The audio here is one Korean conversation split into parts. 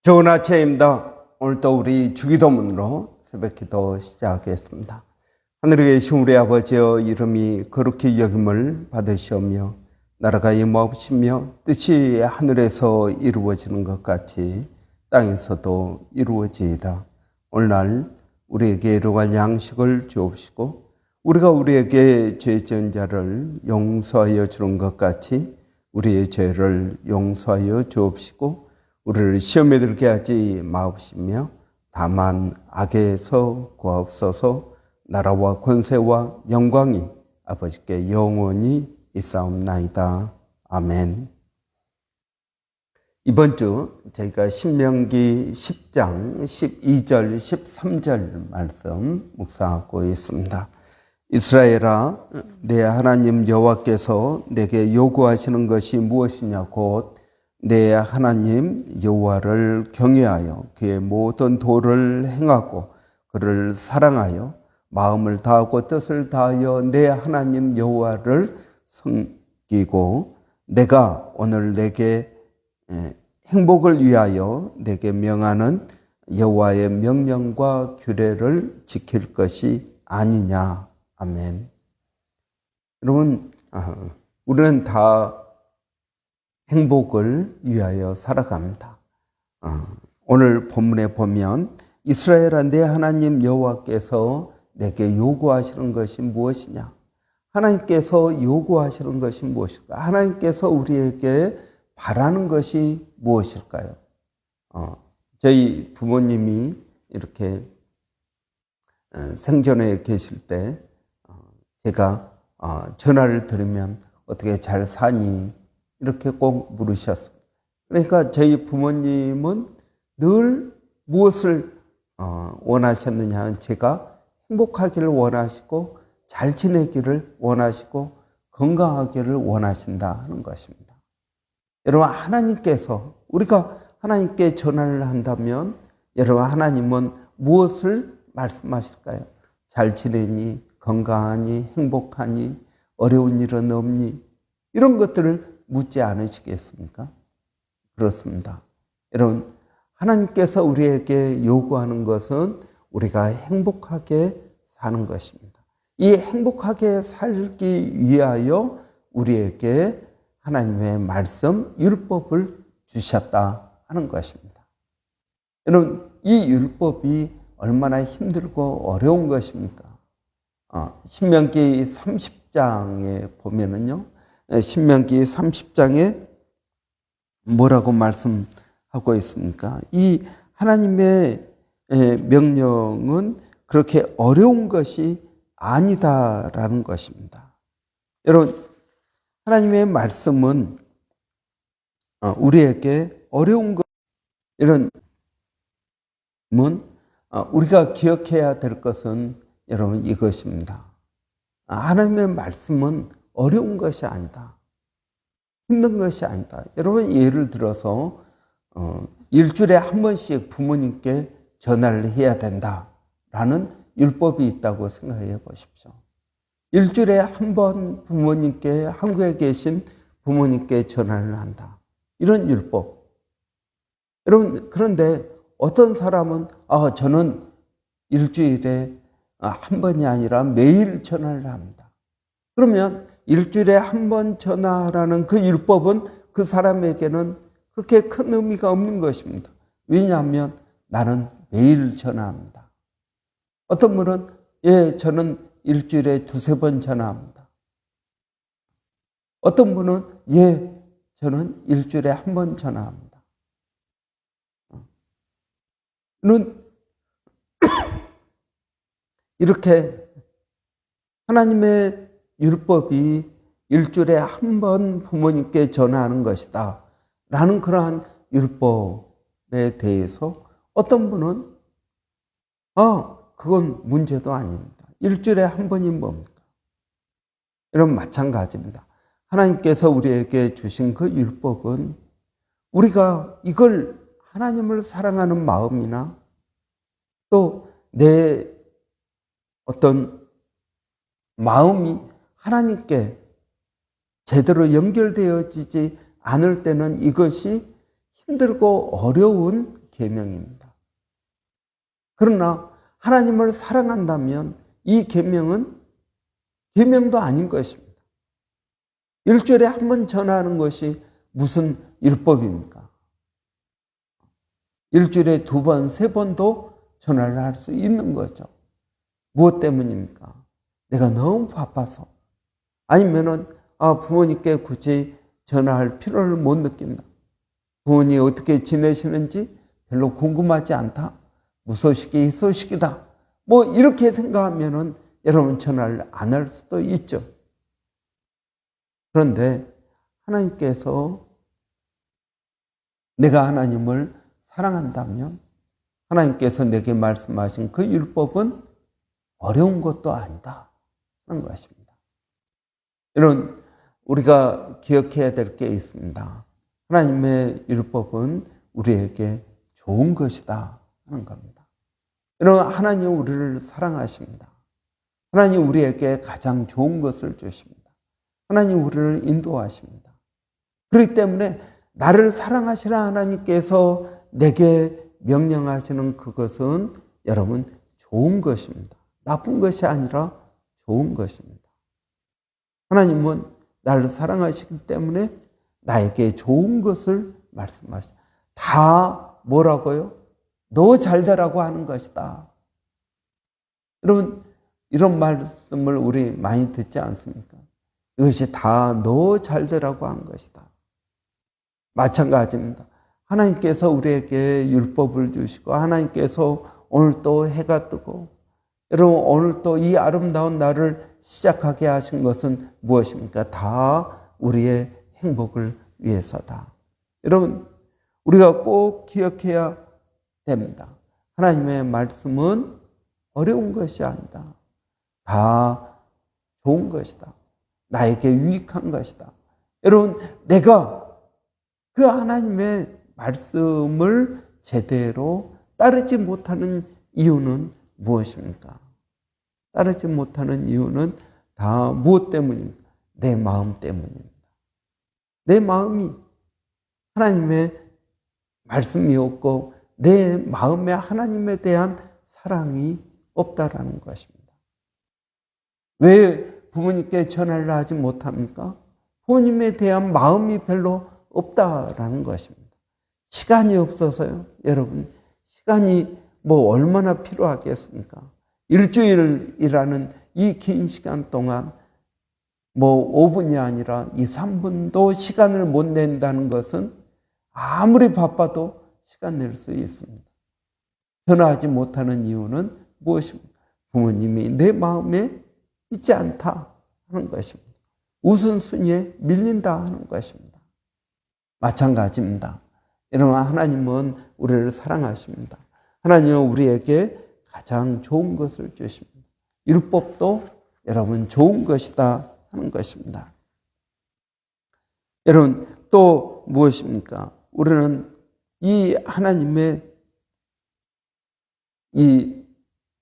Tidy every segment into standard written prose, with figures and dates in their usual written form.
좋은 아침입니다. 오늘도 우리 주기도문으로 새벽기도 시작하겠습니다. 하늘에 계신 우리 아버지여, 이름이 거룩히 여김을 받으시오며 나라가 임하옵시며 뜻이 하늘에서 이루어지는 것 같이 땅에서도 이루어지이다. 오늘날 우리에게 일용할 양식을 주옵시고 우리가 우리에게 죄 지은 자를 용서하여 주는 것 같이 우리의 죄를 용서하여 주옵시고 우리를 시험에 들게 하지 마옵시며 다만 악에서 구하옵소서. 나라와 권세와 영광이 아버지께 영원히 있사옵나이다. 아멘. 이번 주 저희가 신명기 10장 12절 13절 말씀 묵상하고 있습니다. 이스라엘아, 내 하나님 여호와께서 내게 요구하시는 것이 무엇이냐? 곧 내 하나님 여호와를 경외하여 그의 모든 도를 행하고 그를 사랑하여 마음을 다하고 뜻을 다하여 내 하나님 여호와를 섬기고 내가 오늘 내게 행복을 위하여 내게 명하는 여호와의 명령과 규례를 지킬 것이 아니냐. 아멘. 여러분, 우리는 다 행복을 위하여 살아갑니다. 오늘 본문에 보면 이스라엘아, 내 하나님 여호와께서 내게 요구하시는 것이 무엇이냐? 하나님께서 요구하시는 것이 무엇일까? 하나님께서 우리에게 바라는 것이 무엇일까요? 저희 부모님이 이렇게 생전에 계실 때 제가 전화를 드리면 어떻게 잘 사니? 이렇게 꼭 물으셨습니다. 그러니까 저희 부모님은 늘 무엇을 원하셨느냐? 제가 행복하기를 원하시고 잘 지내기를 원하시고 건강하기를 원하신다 하는 것입니다. 여러분, 하나님께서 우리가 하나님께 전화를 한다면 여러분, 하나님은 무엇을 말씀하실까요? 잘 지내니? 건강하니? 행복하니? 어려운 일은 없니? 이런 것들을 묻지 않으시겠습니까? 그렇습니다. 여러분, 하나님께서 우리에게 요구하는 것은 우리가 행복하게 사는 것입니다. 이 행복하게 살기 위하여 우리에게 하나님의 말씀, 율법을 주셨다 하는 것입니다. 여러분, 이 율법이 얼마나 힘들고 어려운 것입니까? 신명기 30장에 보면은요, 신명기 30장에 뭐라고 말씀하고 있습니까? 이 하나님의 명령은 그렇게 어려운 것이 아니다라는 것입니다. 여러분, 하나님의 말씀은 우리에게 어려운 것, 이런 우리가 기억해야 될 것은 여러분 이것입니다. 하나님의 말씀은 어려운 것이 아니다. 힘든 것이 아니다. 여러분, 예를 들어서 일주일에 한 번씩 부모님께 전화를 해야 된다라는 율법이 있다고 생각해 보십시오. 일주일에 한 번 부모님께, 한국에 계신 부모님께 전화를 한다. 이런 율법. 여러분, 그런데 어떤 사람은 저는 일주일에 한 번이 아니라 매일 전화를 합니다. 그러면 일주일에 한 번 전화라는 그 율법은 그 사람에게는 그렇게 큰 의미가 없는 것입니다. 왜냐하면 나는 매일 전화합니다. 어떤 분은 저는 일주일에 두세 번 전화합니다. 어떤 분은 저는 일주일에 한 번 전화합니다. 이렇게 하나님의 율법이 일주일에 한 번 부모님께 전화하는 것이다 라는 그러한 율법에 대해서 어떤 분은 그건 문제도 아닙니다. 일주일에 한 번이 뭡니까? 여러분, 마찬가지입니다. 하나님께서 우리에게 주신 그 율법은 우리가 이걸 하나님을 사랑하는 마음이나 또 내 어떤 마음이 하나님께 제대로 연결되어지지 않을 때는 이것이 힘들고 어려운 계명입니다. 그러나 하나님을 사랑한다면 이 계명은 계명도 아닌 것입니다. 일주일에 한 번 전하는 것이 무슨 율법입니까? 일주일에 2번, 3번도 전화를 할 수 있는 거죠. 무엇 때문입니까? 내가 너무 바빠서. 아니면은 부모님께 굳이 전화할 필요를 못 느낀다. 부모님이 어떻게 지내시는지 별로 궁금하지 않다. 무소식이 희소식이다. 뭐 이렇게 생각하면은 여러분 전화를 안 할 수도 있죠. 그런데 하나님께서 내가 하나님을 사랑한다면 하나님께서 내게 말씀하신 그 율법은 어려운 것도 아니다 하는 것입니다. 이런 우리가 기억해야 될 게 있습니다. 하나님의 율법은 우리에게 좋은 것이다 하는 겁니다. 여러분, 하나님 우리를 사랑하십니다. 하나님 우리에게 가장 좋은 것을 주십니다. 하나님 우리를 인도하십니다. 그렇기 때문에 나를 사랑하시는 하나님께서 내게 명령하시는 그것은 여러분 좋은 것입니다. 나쁜 것이 아니라 좋은 것입니다. 하나님은 나를 사랑하시기 때문에 나에게 좋은 것을 말씀하시죠. 다 뭐라고요? 너 잘되라고 하는 것이다. 여러분, 이런 말씀을 우리 많이 듣지 않습니까? 이것이 다 너 잘되라고 한 것이다. 마찬가지입니다. 하나님께서 우리에게 율법을 주시고 하나님께서 오늘 또 해가 뜨고 여러분 오늘 또 이 아름다운 날을 시작하게 하신 것은 무엇입니까? 다 우리의 행복을 위해서다. 여러분 우리가 꼭 기억해야 됩니다. 하나님의 말씀은 어려운 것이 아니다. 다 좋은 것이다. 나에게 유익한 것이다. 여러분 내가 그 하나님의 말씀을 제대로 따르지 못하는 이유는 무엇입니까? 따르지 못하는 이유는 다 무엇 때문입니까? 내 마음 때문입니다. 내 마음이 하나님의 말씀이 없고 내 마음에 하나님에 대한 사랑이 없다라는 것입니다. 왜 부모님께 전화를 하지 못합니까? 부모님에 대한 마음이 별로 없다라는 것입니다. 시간이 없어서요. 여러분 시간이 뭐 얼마나 필요하겠습니까? 일주일이라는 이 긴 시간 동안 뭐 5분이 아니라 2, 3분도 시간을 못 낸다는 것은 아무리 바빠도 시간 낼 수 있습니다. 전화하지 못하는 이유는 무엇입니까? 부모님이 내 마음에 있지 않다 하는 것입니다. 우선순위에 밀린다 하는 것입니다. 마찬가지입니다. 여러분 하나님은 우리를 사랑하십니다. 하나님은 우리에게 가장 좋은 것을 주십니다. 율법도 여러분 좋은 것이다 하는 것입니다. 여러분 또 무엇입니까? 우리는 이 하나님의 이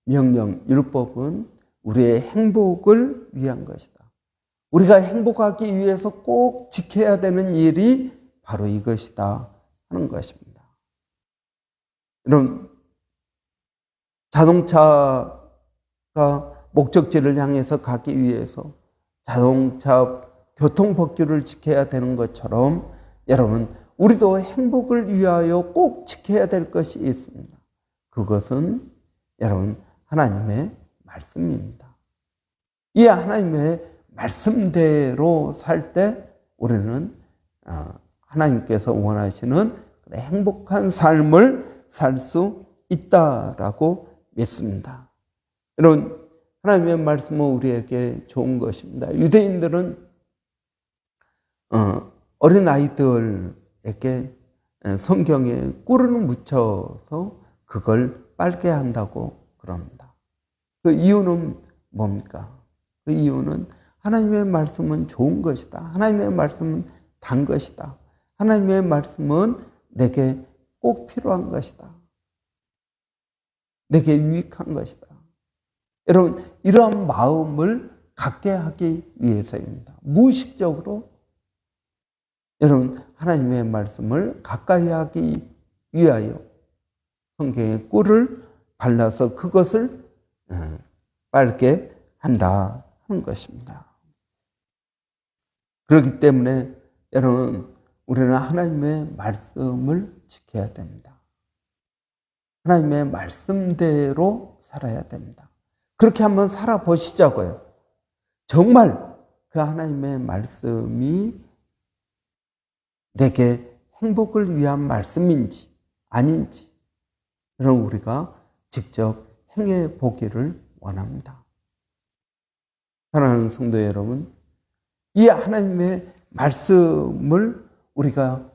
명령, 율법은 우리의 행복을 위한 것이다. 우리가 행복하기 위해서 꼭 지켜야 되는 일이 바로 이것이다 하는 것입니다. 여러분 자동차가 목적지를 향해서 가기 위해서 자동차 교통법규를 지켜야 되는 것처럼 여러분 우리도 행복을 위하여 꼭 지켜야 될 것이 있습니다. 그것은 여러분 하나님의 말씀입니다. 이 하나님의 말씀대로 살 때 우리는 하나님께서 원하시는 행복한 삶을 살 수 있다라고 믿습니다. 여러분 하나님의 말씀은 우리에게 좋은 것입니다. 유대인들은 어린 아이들에게 성경에 꿀을 묻혀서 그걸 빨게 한다고 그럽니다. 그 이유는 뭡니까? 그 이유는 하나님의 말씀은 좋은 것이다. 하나님의 말씀은 단 것이다. 하나님의 말씀은 내게 꼭 필요한 것이다. 내게 유익한 것이다. 여러분 이러한 마음을 갖게 하기 위해서입니다. 무의식적으로 여러분 하나님의 말씀을 가까이 하기 위하여 성경에 꿀을 발라서 그것을 빨게 한다 하는 것입니다. 그렇기 때문에 여러분, 우리는 하나님의 말씀을 지켜야 됩니다. 하나님의 말씀대로 살아야 됩니다. 그렇게 한번 살아보시자고요. 정말 그 하나님의 말씀이 내게 행복을 위한 말씀인지 아닌지, 그럼 우리가 직접 행해 보기를 원합니다. 사랑하는 성도 여러분, 이 하나님의 말씀을 우리가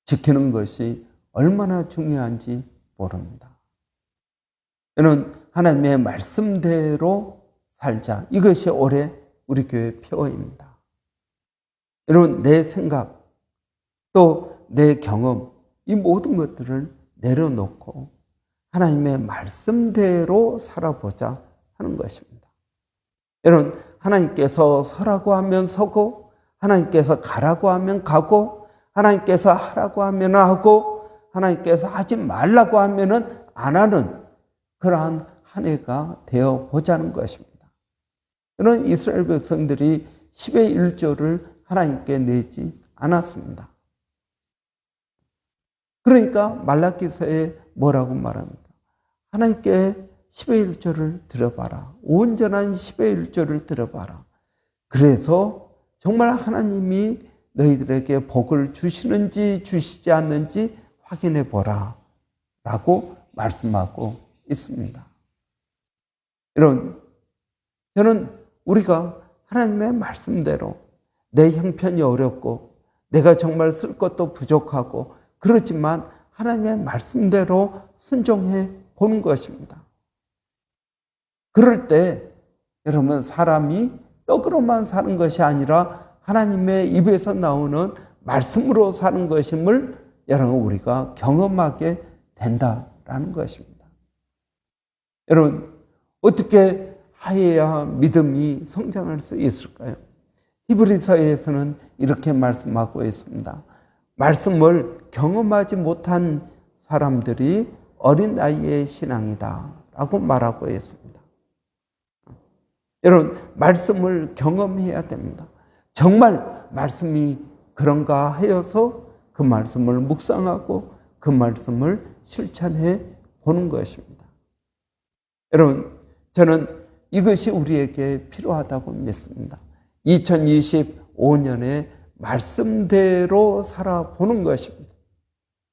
지키는 것이 얼마나 중요한지 모릅니다. 저는 하나님의 말씀대로 살자, 이것이 올해 우리 교회 표어입니다. 여러분, 내 생각 또 내 경험, 이 모든 것들을 내려놓고 하나님의 말씀대로 살아보자 하는 것입니다. 여러분, 하나님께서 서라고 하면 서고, 하나님께서 가라고 하면 가고, 하나님께서 하라고 하면 하고, 하나님께서 하지 말라고 하면 안 하는 그러한 한 해가 되어 보자는 것입니다. 이런 이스라엘 백성들이 10의 1조를 하나님께 내지 않았습니다. 그러니까 말라기서에 뭐라고 말합니까? 하나님께 10의 1조를 드려봐라. 온전한 10의 1조를 드려봐라. 그래서 정말 하나님이 너희들에게 복을 주시는지 주시지 않는지 확인해 보라 라고 말씀하고 있습니다. 여러분, 저는 우리가 하나님의 말씀대로 내 형편이 어렵고 내가 정말 쓸 것도 부족하고 그렇지만 하나님의 말씀대로 순종해 보는 것입니다. 그럴 때 여러분, 사람이 떡으로만 사는 것이 아니라 하나님의 입에서 나오는 말씀으로 사는 것임을 여러분, 우리가 경험하게 된다라는 것입니다. 여러분, 어떻게 하여야 믿음이 성장할 수 있을까요? 히브리서에서는 이렇게 말씀하고 있습니다. 말씀을 경험하지 못한 사람들이 어린 나이의 신앙이다 라고 말하고 있습니다. 여러분, 말씀을 경험해야 됩니다. 정말 말씀이 그런가 하여서 그 말씀을 묵상하고 그 말씀을 실천해 보는 것입니다. 여러분, 저는 이것이 우리에게 필요하다고 믿습니다. 2025년에 말씀대로 살아보는 것입니다.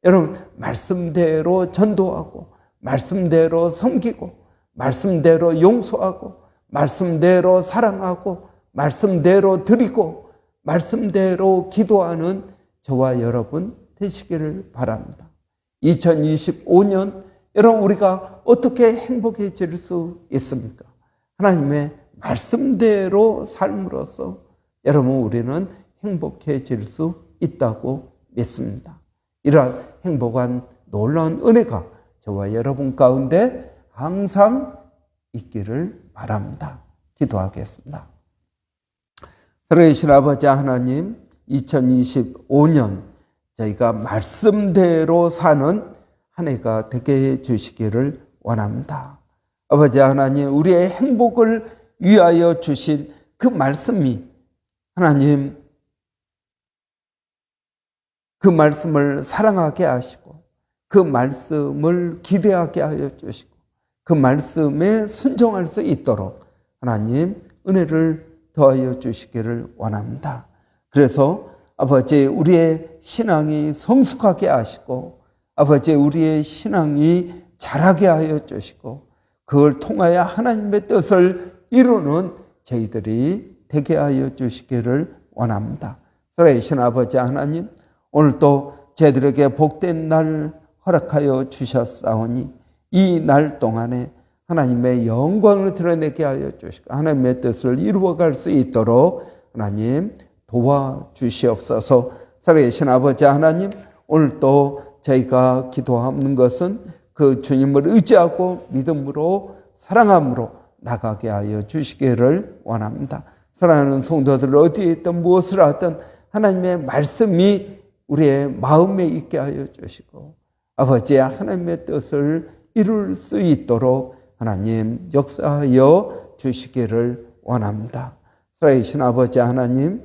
여러분, 말씀대로 전도하고 말씀대로 섬기고 말씀대로 용서하고 말씀대로 사랑하고 말씀대로 드리고 말씀대로 기도하는 저와 여러분 되시기를 바랍니다. 2025년 여러분, 우리가 어떻게 행복해질 수 있습니까? 하나님의 말씀대로 삶으로써 여러분, 우리는 행복해질 수 있다고 믿습니다. 이러한 행복한 놀라운 은혜가 저와 여러분 가운데 항상 있기를 바랍니다. 기도하겠습니다. 살아계신 아버지 하나님, 2025년 저희가 말씀대로 사는 한 해가 되게 해 주시기를 원합니다. 아버지 하나님, 우리의 행복을 위하여 주신 그 말씀이 하나님, 그 말씀을 사랑하게 하시고 그 말씀을 기대하게 하여 주시고 그 말씀에 순종할 수 있도록 하나님 은혜를 더하여 주시기를 원합니다. 그래서 아버지, 우리의 신앙이 성숙하게 하시고 아버지, 우리의 신앙이 자라게 하여 주시고 그걸 통하여 하나님의 뜻을 이루는 저희들이 되게 하여 주시기를 원합니다. 살아계신 아버지 하나님, 오늘도 저희들에게 복된 날 허락하여 주셨사오니 이 날 동안에 하나님의 영광을 드러내게 하여 주시고 하나님의 뜻을 이루어갈 수 있도록 하나님 도와주시옵소서. 살아계신 아버지 하나님, 오늘도 저희가 기도하는 것은 그 주님을 의지하고 믿음으로 사랑함으로 나가게 하여 주시기를 원합니다. 사랑하는 성도들 어디에 있든 무엇을 하든 하나님의 말씀이 우리의 마음에 있게 하여 주시고 아버지의 하나님의 뜻을 이룰 수 있도록 하나님 역사하여 주시기를 원합니다. 살아계신 아버지 하나님,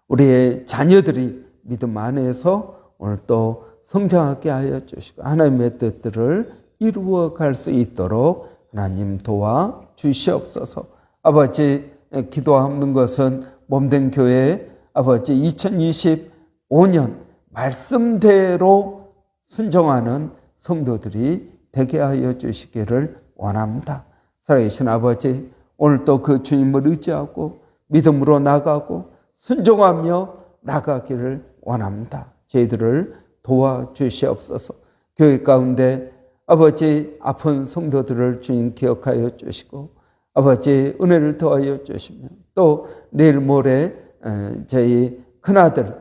우리의 자녀들이 믿음 안에서 오늘 또 성장하게 하여 주시고 하나님의 뜻들을 이루어 갈 수 있도록 하나님 도와 주시옵소서. 아버지, 기도하는 것은 몸된 교회 아버지 2025년 말씀대로 순종하는 성도들이 되게 하여 주시기를 원합니다. 살아계신 아버지, 오늘도 그 주님을 의지하고 믿음으로 나가고 순종하며 나가기를 원합니다. 저희들을 도와주시옵소서. 교회 가운데 아버지 아픈 성도들을 주님 기억하여 주시고 아버지 은혜를 더하여 주시며 또 내일 모레 저희 큰아들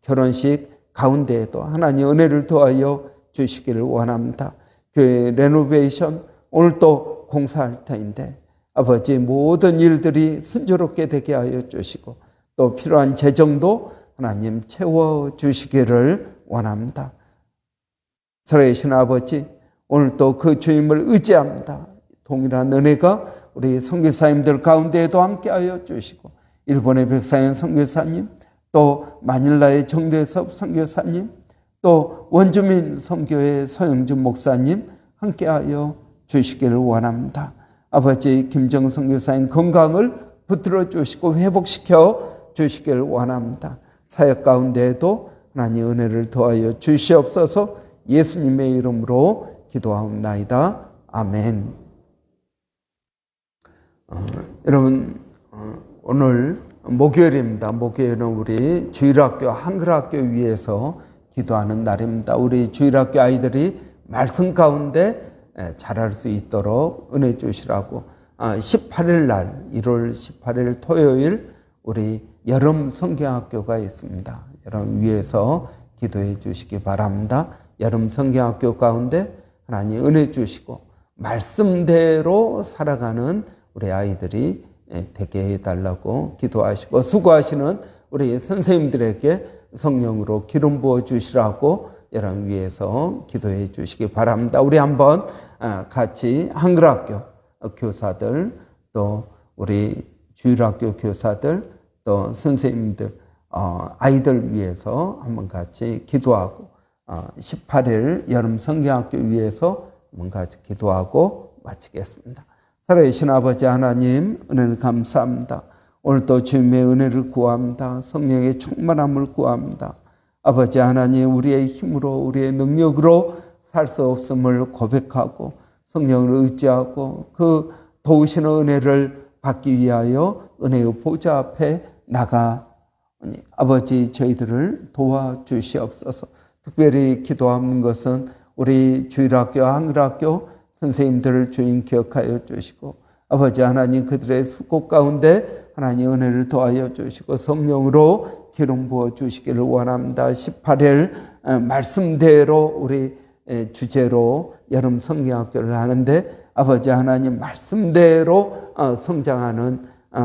결혼식 가운데에도 하나님 은혜를 더하여 주시기를 원합니다. 교회 레노베이션 오늘 또 공사할 터인데 아버지 모든 일들이 순조롭게 되게 하여 주시고 또 필요한 재정도 하나님 채워주시기를 원합니다. 살아계신 아버지, 오늘 또 그 주님을 의지합니다. 동일한 은혜가 우리 선교사님들 가운데에도 함께하여 주시고 일본의 백사연 선교사님, 또 마닐라의 정대섭 선교사님, 또 원주민 선교회 서영준 목사님 함께하여 주시기를 원합니다. 아버지 김정 선교사님 건강을 붙들어 주시고 회복시켜 주시기를 원합니다. 사역 가운데에도 하나님 은혜를 더하여 주시옵소서. 예수님의 이름으로 기도하옵나이다. 아멘. 여러분, 오늘 목요일입니다. 목요일은 우리 주일학교 한글학교 위해서 기도하는 날입니다. 우리 주일학교 아이들이 말씀 가운데 자랄 수 있도록 은혜 주시라고 18일 날 1월 18일 토요일 우리 여름 성경학교가 있습니다. 여러분 위해서 기도해 주시기 바랍니다. 여름 성경학교 가운데 하나님 은혜 주시고 말씀대로 살아가는 우리 아이들이 되게 해달라고 기도하시고 수고하시는 우리 선생님들에게 성령으로 기름 부어 주시라고 여러분 위해서 기도해 주시기 바랍니다. 우리 한번 같이 한글학교 교사들 또 우리 주일학교 교사들 또 선생님들 아이들 위해서 한번 같이 기도하고 18일 여름 성경학교 위해서 한번 같이 기도하고 마치겠습니다. 살아계신 아버지 하나님 은혜를 감사합니다. 오늘도 주님의 은혜를 구합니다. 성령의 충만함을 구합니다. 아버지 하나님 우리의 힘으로 우리의 능력으로 살 수 없음을 고백하고 성령을 의지하고 그 도우시는 은혜를 받기 위하여 은혜의 보좌 앞에 나가 아버지 저희들을 도와주시옵소서. 특별히 기도하는 것은 우리 주일학교 한글학교 선생님들을 주님 기억하여 주시고 아버지 하나님 그들의 수고 가운데 하나님 은혜를 더하여 주시고 성령으로 기름 부어 주시기를 원합니다. 18일 말씀대로 우리 주제로 여름 성경학교를 하는데 아버지 하나님 말씀대로 성장하는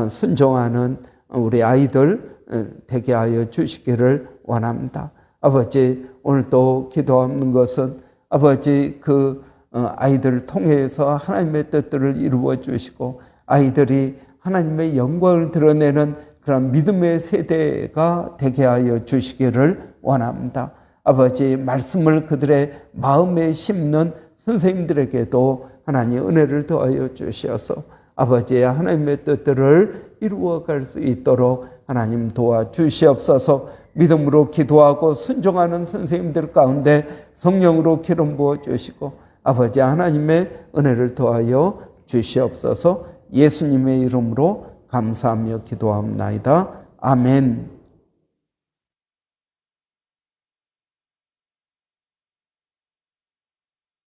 순종하는 우리 아이들 되게 하여 주시기를 원합니다. 아버지 오늘 또 기도하는 것은 아버지 그 아이들을 통해서 하나님의 뜻들을 이루어 주시고 아이들이 하나님의 영광을 드러내는 그런 믿음의 세대가 되게 하여 주시기를 원합니다. 아버지 말씀을 그들의 마음에 심는 선생님들에게도 하나님 은혜를 더하여 주셔서 아버지의 하나님의 뜻들을 이루어갈 수 있도록 하나님 도와주시옵소서. 믿음으로 기도하고 순종하는 선생님들 가운데 성령으로 기름 부어 주시고 아버지 하나님의 은혜를 더하여 주시옵소서. 예수님의 이름으로 감사하며 기도합나이다. 아멘.